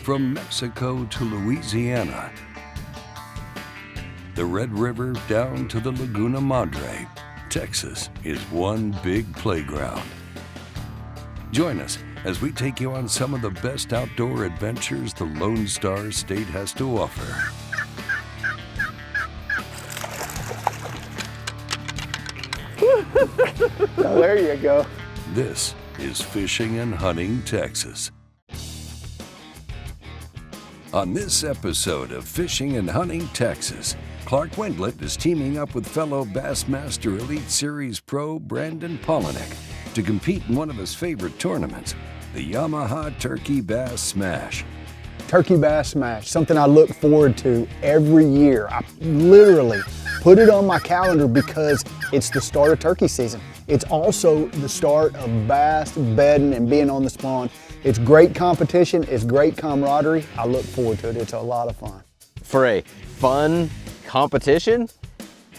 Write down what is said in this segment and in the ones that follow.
From Mexico to Louisiana, the Red River down to the Laguna Madre, Texas is one big playground. Join us as we take you on some of the best outdoor adventures the Lone Star State has to offer. Now, there you go. This is Fishing and Hunting Texas. On this episode of Fishing and Hunting Texas, Clark Wendlandt is teaming up with fellow Bassmaster Elite Series pro Brandon Palaniuk to compete in one of his favorite tournaments, the Yamaha Turkey Bass Smash. Turkey Bass Smash, something I look forward to every year. I literally put it on my calendar because it's the start of turkey season. It's also the start of bass bedding and being on the spawn. It's great competition, it's great camaraderie. I look forward to it, it's a lot of fun. For a fun competition,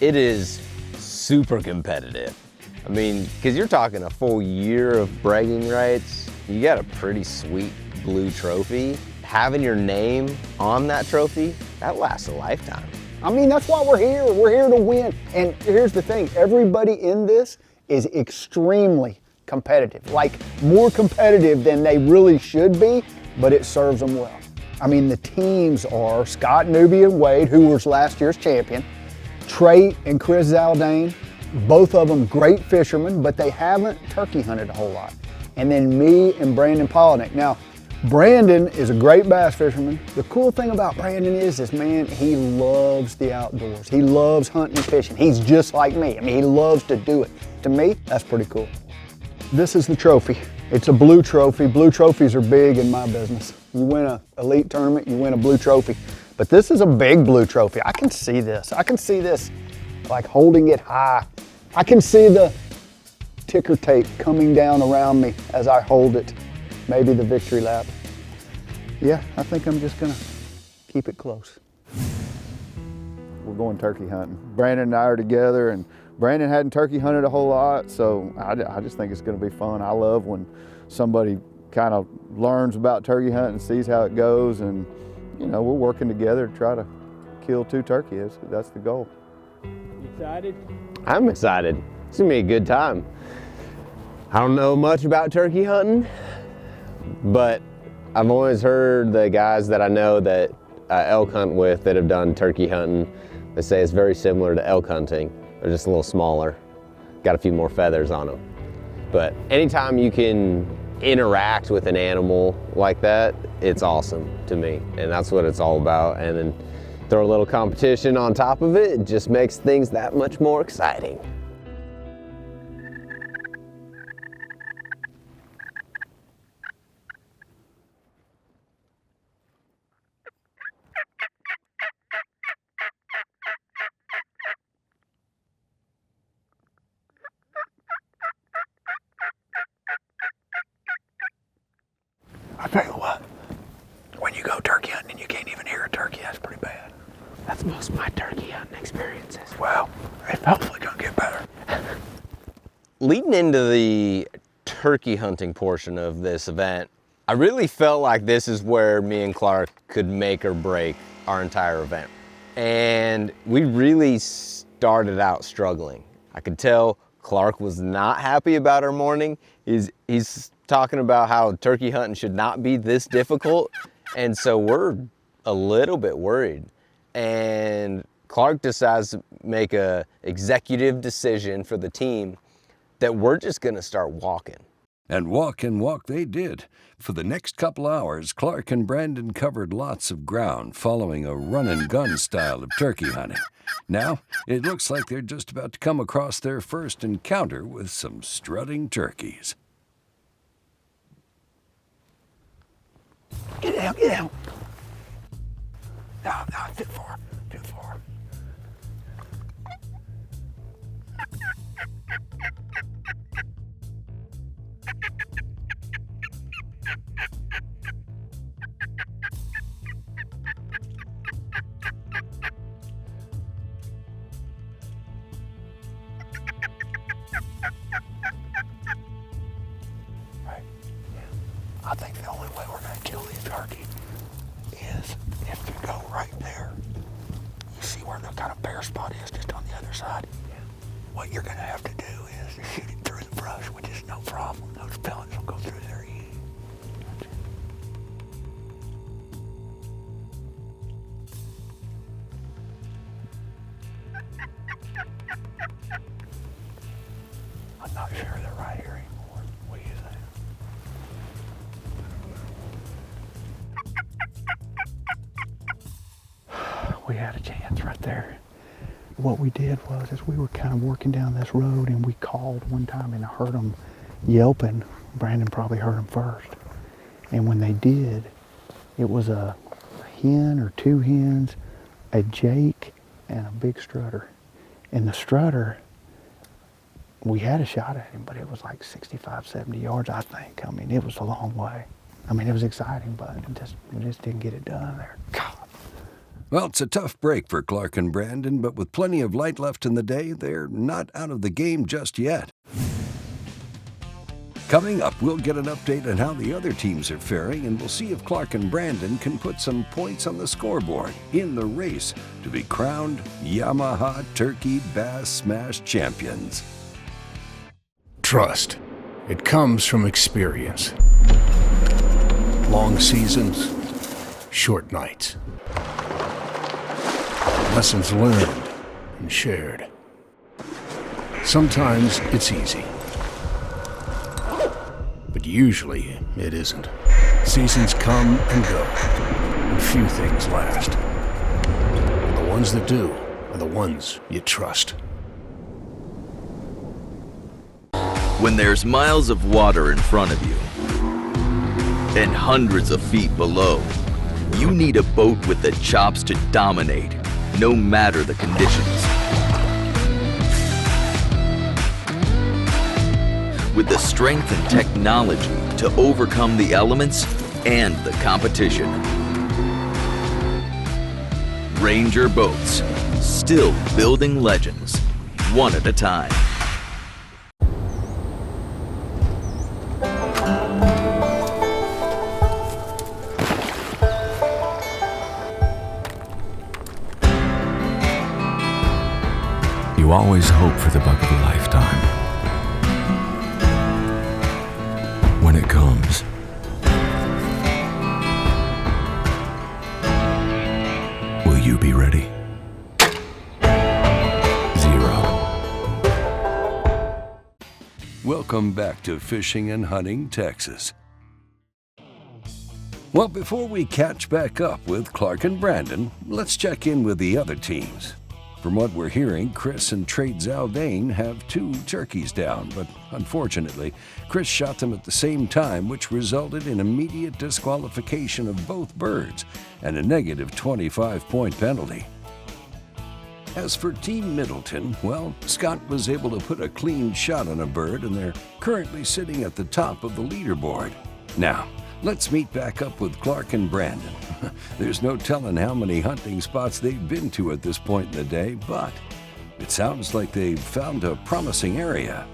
it is super competitive. I mean, because you're talking a full year of bragging rights, you got a pretty sweet blue trophy. Having your name on that trophy, that lasts a lifetime. I mean, that's why we're here. We're here to win. And here's the thing, everybody in this is extremely competitive, like more competitive than they really should be, but it serves them well. I mean, the teams are Scott Newby and Wade, who was last year's champion, Trey and Chris Zaldane, both of them great fishermen, but they haven't turkey hunted a whole lot. And then me and Brandon Palaniuk. Now, Brandon is a great bass fisherman. The cool thing about Brandon is man, he loves the outdoors. He loves hunting and fishing. He's just like me. I mean, he loves to do it. To me, that's pretty cool. This is the trophy. It's a blue trophy. Blue trophies are big in my business. You win an elite tournament, you win a blue trophy. But this is a big blue trophy. I can see this. I can see this like holding it high. I can see the ticker tape coming down around me as I hold it. Maybe the victory lap. Yeah, I think I'm just gonna keep it close. We're going turkey hunting. Brandon and I are together, and Brandon hadn't turkey hunted a whole lot, so I just think it's gonna be fun. I love when somebody kind of learns about turkey hunting and sees how it goes, and you know, we're working together to try to kill 2 turkeys. That's the goal. You excited? I'm excited. It's gonna be a good time. I don't know much about turkey hunting, but I've always heard the guys that I know that elk hunt with that have done turkey hunting, they say it's very similar to elk hunting. They're just a little smaller, got a few more feathers on them. But anytime you can interact with an animal like that, it's awesome to me, and that's what it's all about. And then throw a little competition on top of it, it just makes things that much more exciting. I'll tell you what, when you go turkey hunting and you can't even hear a turkey, that's pretty bad. That's most of my turkey hunting experiences. Well, it's hopefully gonna get better. Leading into the turkey hunting portion of this event, I really felt like this is where me and Clark could make or break our entire event. And we really started out struggling. I could tell Clark was not happy about our morning. He's talking about how turkey hunting should not be this difficult. And so we're a little bit worried. And Clark decides to make a executive decision for the team that we're just gonna start walking. And walk they did. For the next couple hours, Clark and Brandon covered lots of ground following a run-and-gun style of turkey hunting. Now, it looks like they're just about to come across their first encounter with some strutting turkeys. Get out, get out. No, too far, too far. I think the only way we're gonna kill these turkeys is if you go right there, you see where the kind of bare spot is just on the other side. What you're gonna have to do is shoot it through the brush, which is no problem. Those pellets will go through there easy. I'm not sure they're right here anymore. What do you think? We had a chance right there. What we did was we were kind of working down this road and we called one time and I heard them yelping. Brandon probably heard them first. And when they did, it was a hen or two hens, a jake, and a big strutter. And the strutter, we had a shot at him, but it was like 65, 70 yards, I think. I mean, it was a long way. I mean, it was exciting, but we just didn't get it done there. God. Well, it's a tough break for Clark and Brandon, but with plenty of light left in the day, they're not out of the game just yet. Coming up, we'll get an update on how the other teams are faring, and we'll see if Clark and Brandon can put some points on the scoreboard in the race to be crowned Yamaha Turkey Bass Smash champions. Trust. It comes from experience. Long seasons, short nights. Lessons learned and shared. Sometimes it's easy, but usually it isn't. Seasons come and go, and few things last. The ones that do are the ones you trust. When there's miles of water in front of you and hundreds of feet below, you need a boat with the chops to dominate, no matter the conditions. With the strength and technology to overcome the elements and the competition. Ranger Boats, still building legends, one at a time. You always hope for the buck of a lifetime. When it comes, will you be ready? 0. Welcome back to Fishing and Hunting, Texas. Well, before we catch back up with Clark and Brandon, let's check in with the other teams. From what we're hearing, Chris and Trade Zaldane have 2 turkeys down, but unfortunately, Chris shot them at the same time, which resulted in immediate disqualification of both birds and a negative 25-point penalty. As for Team Middleton, well, Scott was able to put a clean shot on a bird, and they're currently sitting at the top of the leaderboard. Now, let's meet back up with Clark and Brandon. There's no telling how many hunting spots they've been to at this point in the day, but it sounds like they've found a promising area.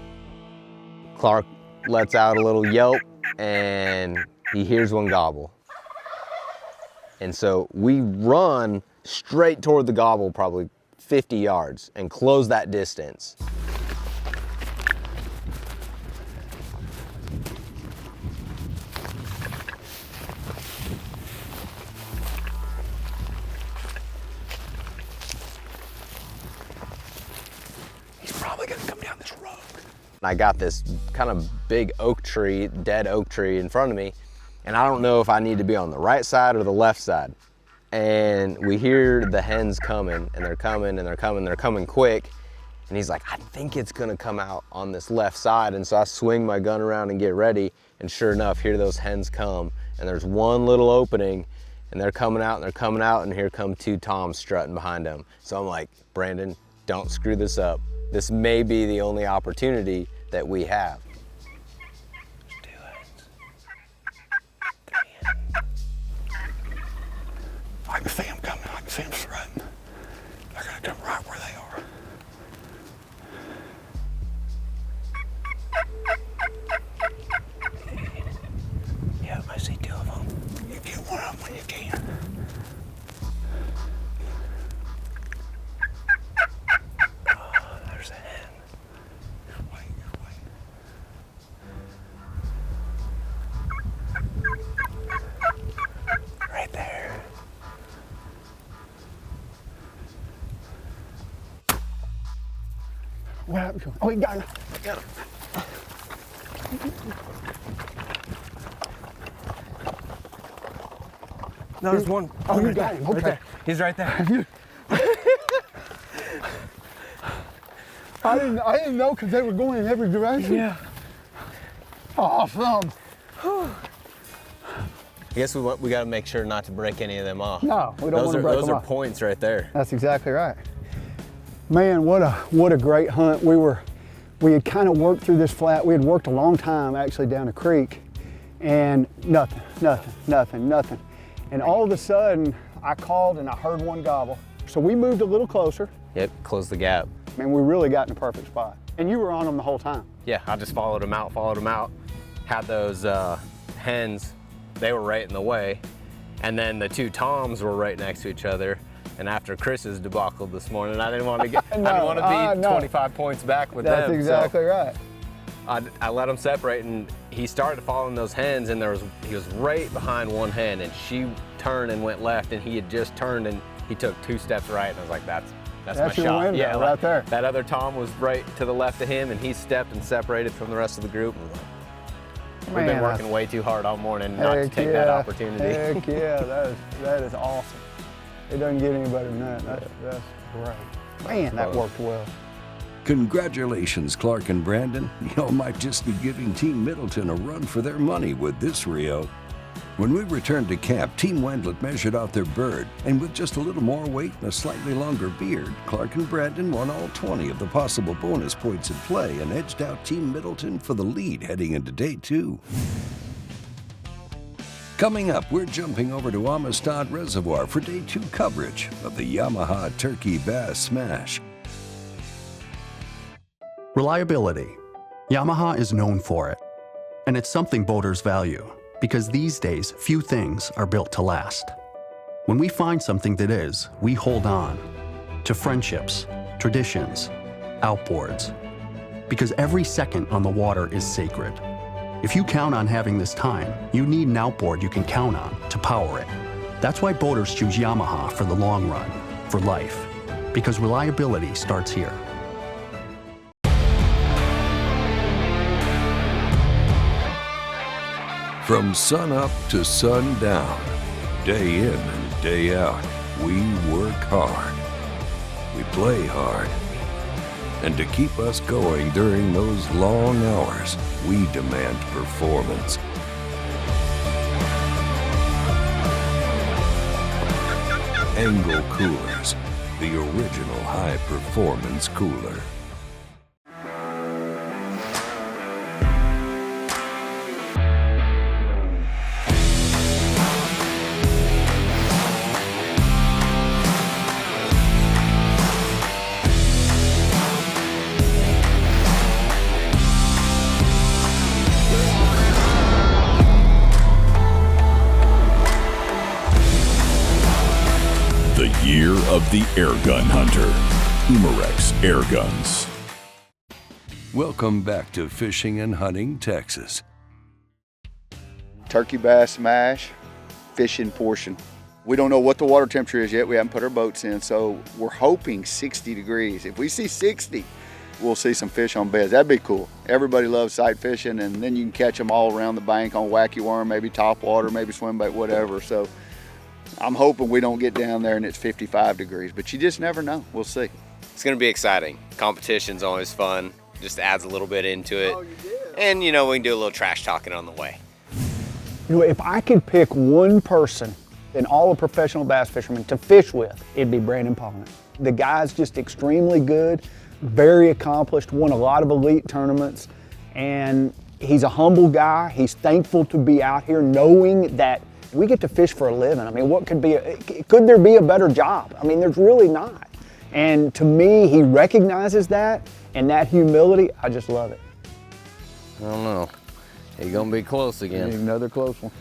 Clark lets out a little yelp and he hears one gobble. And so we run straight toward the gobble, probably 50 yards, and close that distance. I got this kind of big oak tree, dead oak tree in front of me, and I don't know if I need to be on the right side or the left side. And we hear the hens coming, and they're coming, and they're coming, they're coming quick. And he's like, I think it's gonna come out on this left side. And so I swing my gun around and get ready, and sure enough, here those hens come, and there's one little opening, and they're coming out, and they're coming out, and here come 2 toms strutting behind them. So I'm like, Brandon, don't screw this up. This may be the only opportunity that we have. I can see them coming. I can see them strutting. They're going to come right where they are. Yep, I see 2 of them. You get one up when you can. Oh, there's a hen. Just wait, just wait. Right there. What happened to him? Oh, he got him. I got him. No, there's one. Oh, you got him. Okay. Right there. He's right there. I didn't know because they were going in every direction. Yeah. Awesome. I guess we got to make sure not to break any of them off. No, we don't want to break them Those are off. points right there. That's exactly right. Man, what a great hunt. We had kind of worked through this flat. We had worked a long time actually down the creek, and nothing. And all of a sudden, I called and I heard one gobble. So we moved a little closer. Yep, close the gap. Man, we really got in a perfect spot. And you were on them the whole time. Yeah, I just followed them out. Had those hens, they were right in the way. And then the two toms were right next to each other. And after Chris's debacle this morning, I didn't want to be 25 points back with them. That's exactly right. I let him separate, and he started following those hens, and he was right behind one hen, and she turned and went left, and he had just turned and he took 2 steps right, and I was like, that's my your shot. window, Yeah, right there. That other tom was right to the left of him, and he stepped and separated from the rest of the group. We've been working way too hard all morning not to take that opportunity. Heck yeah, that is awesome. It doesn't get any better than that. That's great. Man, that worked well. Congratulations, Clark and Brandon. Y'all might just be giving Team Middleton a run for their money with this reel. When we returned to camp, Team Wendlandt measured out their bird, and with just a little more weight and a slightly longer beard, Clark and Brandon won all 20 of the possible bonus points in play and edged out Team Middleton for the lead heading into day 2. Coming up, we're jumping over to Amistad Reservoir for day 2 coverage of the Yamaha Turkey Bass Smash. Reliability. Yamaha is known for it. And it's something boaters value, because these days, few things are built to last. When we find something that is, we hold on to friendships, traditions, outboards. Because every second on the water is sacred. If you count on having this time, you need an outboard you can count on to power it. That's why boaters choose Yamaha for the long run, for life. Because reliability starts here. From sun up to sundown, day in and day out, we work hard. We play hard. And to keep us going during those long hours, we demand performance. ENGEL Coolers, the original high-performance cooler. Year of the Airgun Hunter. Umarex Air Guns. Welcome back to Fishing and Hunting, Texas. Turkey Bass Smash, fishing portion. We don't know what the water temperature is yet. We haven't put our boats in, so we're hoping 60 degrees. If we see 60, we'll see some fish on beds. That'd be cool. Everybody loves sight fishing, and then you can catch them all around the bank on wacky worm, maybe top water, maybe swim bait, whatever. So I'm hoping we don't get down there and it's 55 degrees, but you just never know. We'll see. It's gonna be exciting. Competition's always fun. Just adds a little bit into it. Oh, you did. And we can do a little trash talking on the way. If I could pick one person in all of professional bass fishermen to fish with, it'd be Brandon Palaniuk. The guy's just extremely good, very accomplished, won a lot of elite tournaments, and he's a humble guy. He's thankful to be out here knowing that we get to fish for a living. I mean, could there be a better job? I mean, there's really not. And to me, he recognizes that, and that humility, I just love it. I don't know. He's gonna be close again. Another close one.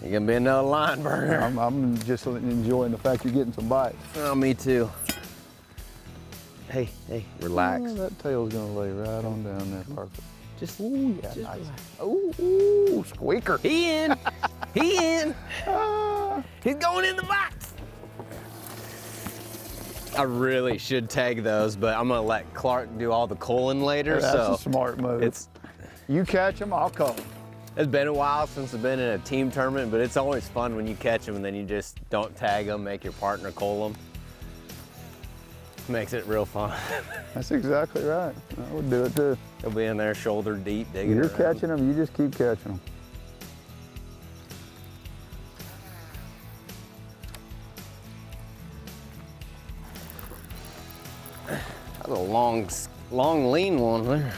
You're gonna be another line burner. I'm just enjoying the fact you're getting some bites. Oh, me too. Hey, relax. Oh, that tail's gonna lay right on down there, perfect. Just, Ooh, yeah, just nice. relax. Ooh, squeaker. He in. He in. He's going in the box. I really should tag those, but I'm gonna let Clark do all the culling later. That's so a smart move. You catch them, I'll call them. It's been a while since I've been in a team tournament, but it's always fun when you catch them and then you just don't tag them, make your partner cull them. Makes it real fun. That's exactly right. I would do it too. He'll be in there shoulder deep digging You're around. catching them, you just keep catching them. That's a long, lean one there.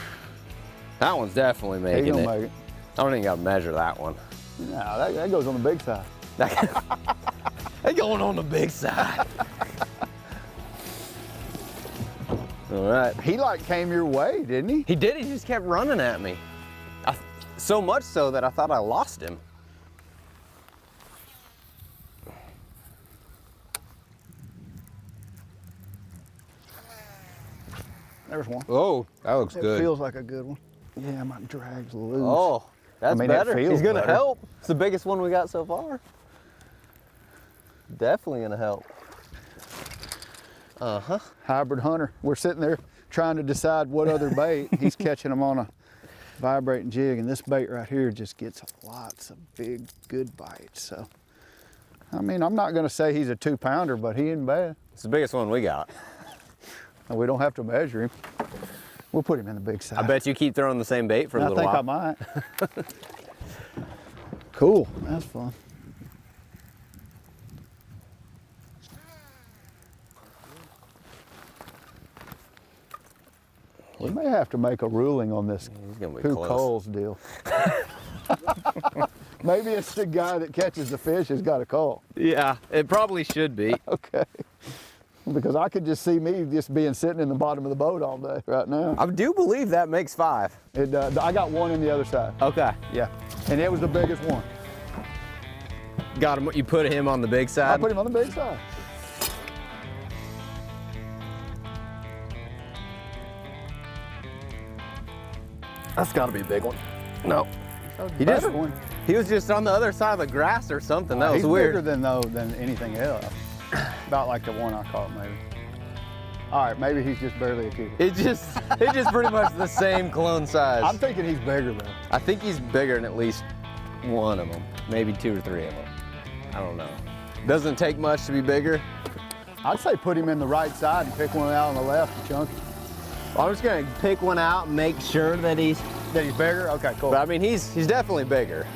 That one's definitely making He's it. gonna make it. I don't even gotta measure that one. No, that goes on the big side. They going on the big side. All right. He like came your way, didn't he? He did, he just kept running at me. So much so that I thought I lost him. There's one. Oh, that looks It good. feels like a good one. Yeah, my drag's loose. Oh, that's I mean, better. it feels He's gonna better. help. It's the biggest one we got so far. Definitely gonna help. Uh-huh. Hybrid hunter. We're sitting there trying to decide what other bait. He's catching them on a vibrating jig, and this bait right here just gets lots of big, good bites. So, I mean, I'm not gonna say he's a 2-pounder, but he ain't bad. It's the biggest one we got. And we don't have to measure him. We'll put him in the big side. I bet you keep throwing the same bait for a little while. I might. Cool, that's fun. We may have to make a ruling on this He's gonna be who close. culls deal. Maybe it's the guy that catches the fish has got a cull. Yeah, it probably should be. Okay. Because I could just see me just being sitting in the bottom of the boat all day right now. I do believe that makes 5. I got one in the other side. Okay. Yeah, and it was the biggest one. Got him. You put him on the big I side? put him on the big side. That's gotta be a big one. No. He Better just one. He was just on the other side of the grass or something. That was He's weird. bigger than anything else. About like the one I caught, maybe. All right, maybe he's just barely a keeper. It's just pretty much the same clone size. I'm thinking he's bigger though. I think he's bigger than at least one of them, maybe 2 or 3 of them. I don't know. Doesn't take much to be bigger. I'd say put him in the right side and pick one out on the left and chunk him. I'm just gonna pick one out and make sure that he's bigger? Okay, cool. But I mean, he's definitely bigger.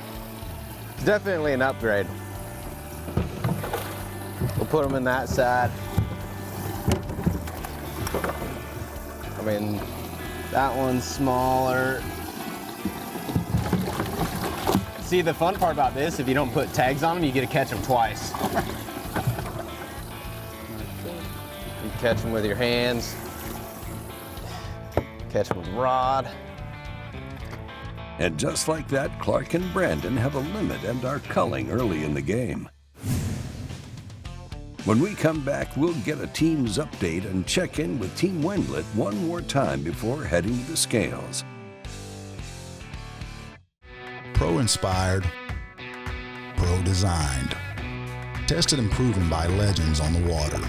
It's definitely an upgrade. We'll put him in that side. I mean, that one's smaller. See, the fun part about this, if you don't put tags on them, you get to catch them twice. You catch them with your hands. Catch them with a rod. And just like that, Clark and Brandon have a limit and are culling early in the game. When we come back, we'll get a team's update and check in with Team Wendlandt one more time before heading to the scales. Pro-inspired, pro-designed. Tested and proven by legends on the water.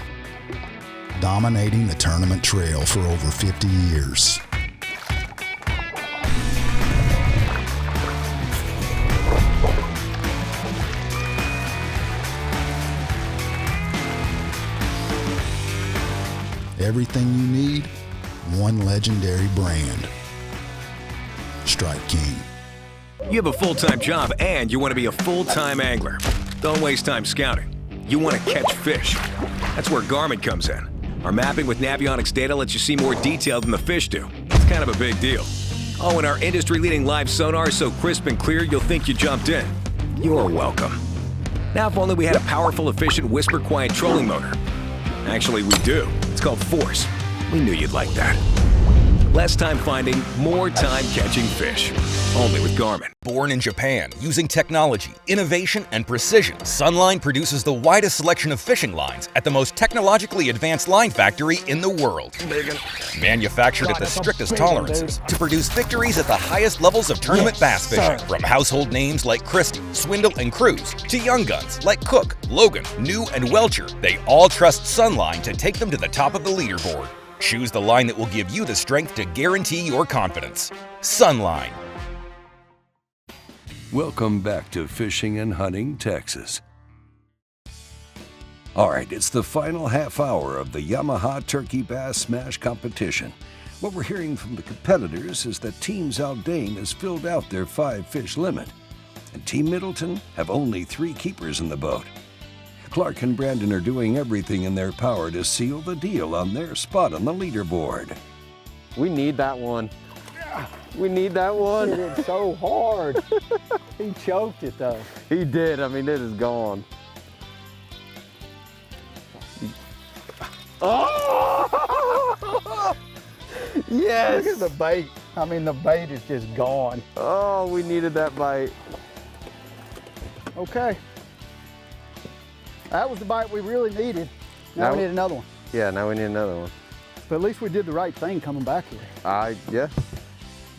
Dominating the tournament trail for over 50 years. Everything you need, one legendary brand. Strike King. You have a full-time job and you want to be a full-time angler. Don't waste time scouting. You want to catch fish. That's where Garmin comes in. Our mapping with Navionics data lets you see more detail than the fish do. It's kind of a big deal. Oh, and our industry-leading live sonar is so crisp and clear you'll think you jumped in. You're welcome. Now, if only we had a powerful, efficient, whisper-quiet trolling motor. Actually, we do. It's called Force. We knew you'd like that. Less time finding, more time catching fish. Only with Garmin. Born in Japan, using technology, innovation, and precision, Sunline produces the widest selection of fishing lines at the most technologically advanced line factory in the world. Manufactured at the strictest tolerances to produce victories at the highest levels of tournament bass fishing. From household names like Christie, Swindle, and Cruz to young guns like Cook, Logan, New, and Welcher, they all trust Sunline to take them to the top of the leaderboard. Choose the line that will give you the strength to guarantee your confidence. Sunline. Welcome back to Fishing and Hunting, Texas. All right, it's the final half hour of the Yamaha Turkey Bass Smash competition. What we're hearing from the competitors is that Team Zaldain has filled out their 5-fish limit, and Team Middleton have only 3 keepers in the boat. Clark and Brandon are doing everything in their power to seal the deal on their spot on the leaderboard. We need that one. We need that one. He did so hard. He choked it though. He did. I mean, it is gone. Oh! Yes! Look at the bait. I mean, the bait is just gone. Oh, we needed that bite. Okay. That was the bite we really needed. Now we need another one. Yeah, now we need another one. But at least we did the right thing coming back here. Yeah.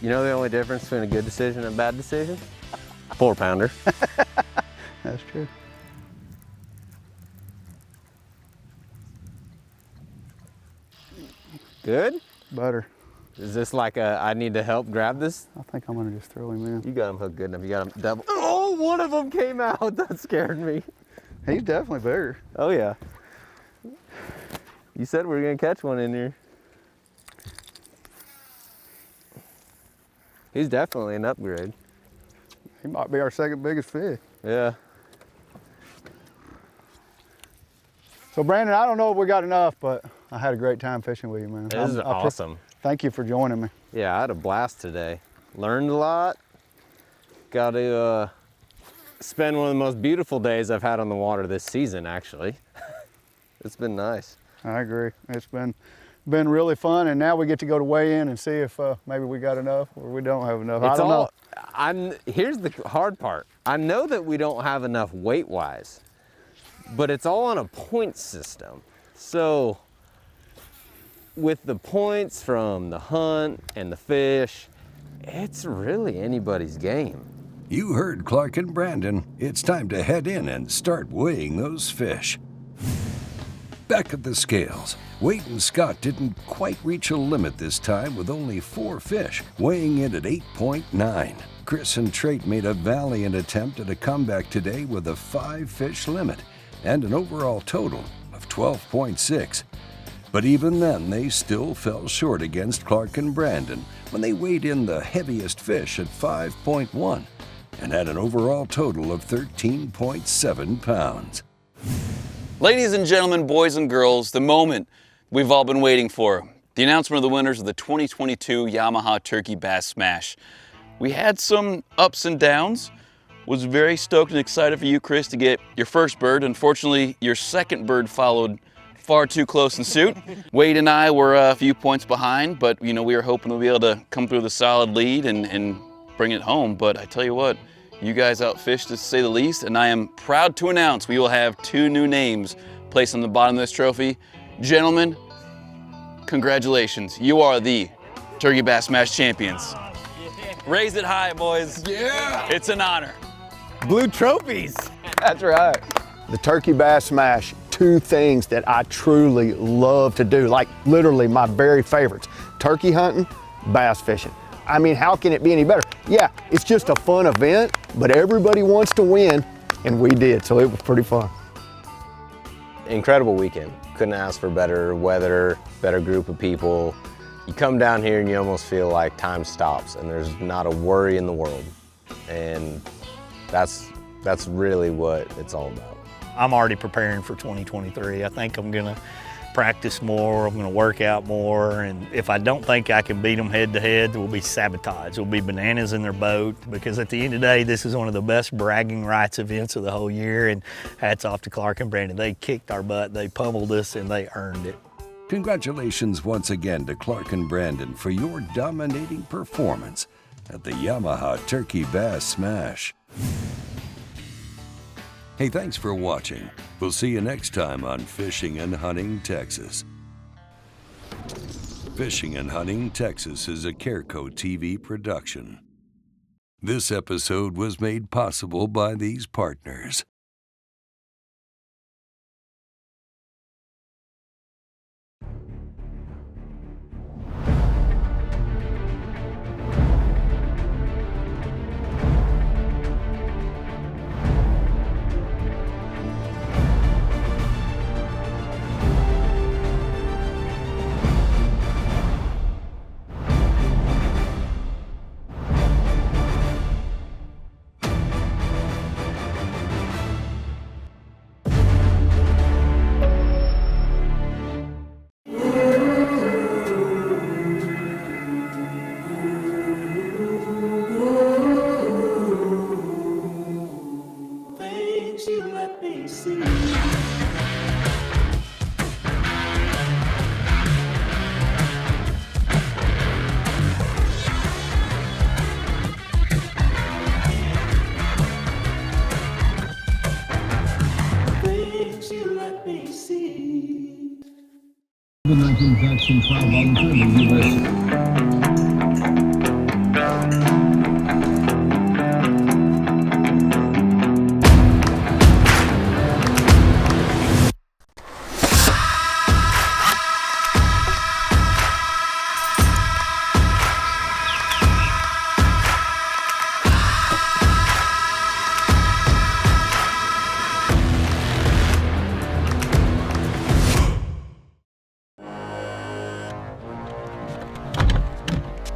You know the only difference between a good decision and a bad decision? 4-pounder. That's true. Good? Butter. Is this like a, I need to help grab this? I think I'm gonna just throw him in. You got him hooked good enough. You got him double. Oh, one of them came out. That scared me. He's definitely bigger. Oh yeah. You said we were gonna catch one in here. He's definitely an upgrade. He might be our second biggest fish. Yeah. So Brandon, I don't know if we got enough, but I had a great time fishing with you, man. This is awesome. Thank you for joining me. Yeah, I had a blast today. Learned a lot. Got to spend one of the most beautiful days I've had on the water this season, actually. It's been nice. I agree. It's been really fun, and now we get to go to weigh in and see if maybe we got enough or we don't have enough. I don't know. Here's the hard part. I know that we don't have enough weight-wise, but it's all on a point system. So with the points from the hunt and the fish, it's really anybody's game. You heard Clark and Brandon. It's time to head in and start weighing those fish. Back at the scales, Wade and Scott didn't quite reach a limit this time with only 4 fish, weighing in at 8.9. Chris and Trait made a valiant attempt at a comeback today with a 5-fish limit and an overall total of 12.6. But even then, they still fell short against Clark and Brandon when they weighed in the heaviest fish at 5.1 and had an overall total of 13.7 pounds. Ladies and gentlemen, boys and girls, the moment we've all been waiting for. The announcement of the winners of the 2022 Yamaha Turkey Bass Smash. We had some ups and downs. Was very stoked and excited for you, Chris, to get your first bird. Unfortunately, your second bird followed far too close in suit. Wade and I were a few points behind, but we were hoping to be able to come through with a solid lead and bring it home. But I tell you what, you guys outfished to say the least, and I am proud to announce we will have 2 new names placed on the bottom of this trophy. Gentlemen, congratulations. You are the Turkey Bass Smash champions. Raise it high, boys. Yeah. It's an honor. Blue trophies. That's right. The Turkey Bass Smash, 2 things that I truly love to do, like literally my very favorites. Turkey hunting, bass fishing. I mean, how can it be any better? Yeah, it's just a fun event, but everybody wants to win, and we did, so it was pretty fun. Incredible weekend. Couldn't ask for better weather, better group of people. You come down here and you almost feel like time stops and there's not a worry in the world. And that's really what it's all about. I'm already preparing for 2023. I think I'm gonna practice more, I'm gonna work out more, and if I don't think I can beat them head to head, we'll be sabotaged. We'll be bananas in their boat, because at the end of the day, this is one of the best bragging rights events of the whole year, and hats off to Clark and Brandon. They kicked our butt, they pummeled us, and they earned it. Congratulations once again to Clark and Brandon for your dominating performance at the Yamaha Turkey Bass Smash. Hey, thanks for watching. We'll see you next time on Fishing and Hunting Texas. Fishing and Hunting Texas is a Careco TV production. This episode was made possible by these partners. The 19 Catchin trial volunteer in the U.S.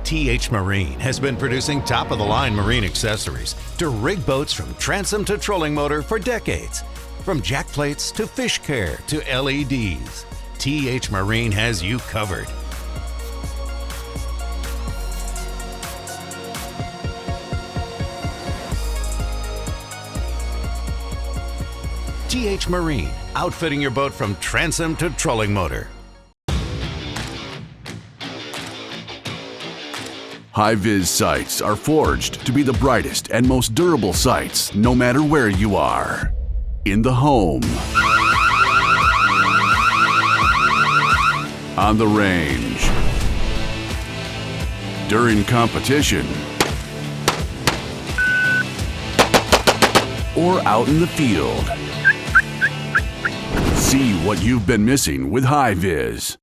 TH Marine has been producing top-of-the-line marine accessories to rig boats from transom to trolling motor for decades. From jack plates to fish care to LEDs, TH Marine has you covered. TH Marine, outfitting your boat from transom to trolling motor. High-vis sights are forged to be the brightest and most durable sights, no matter where you are. In the home, on the range, during competition, or out in the field. See what you've been missing with high-vis.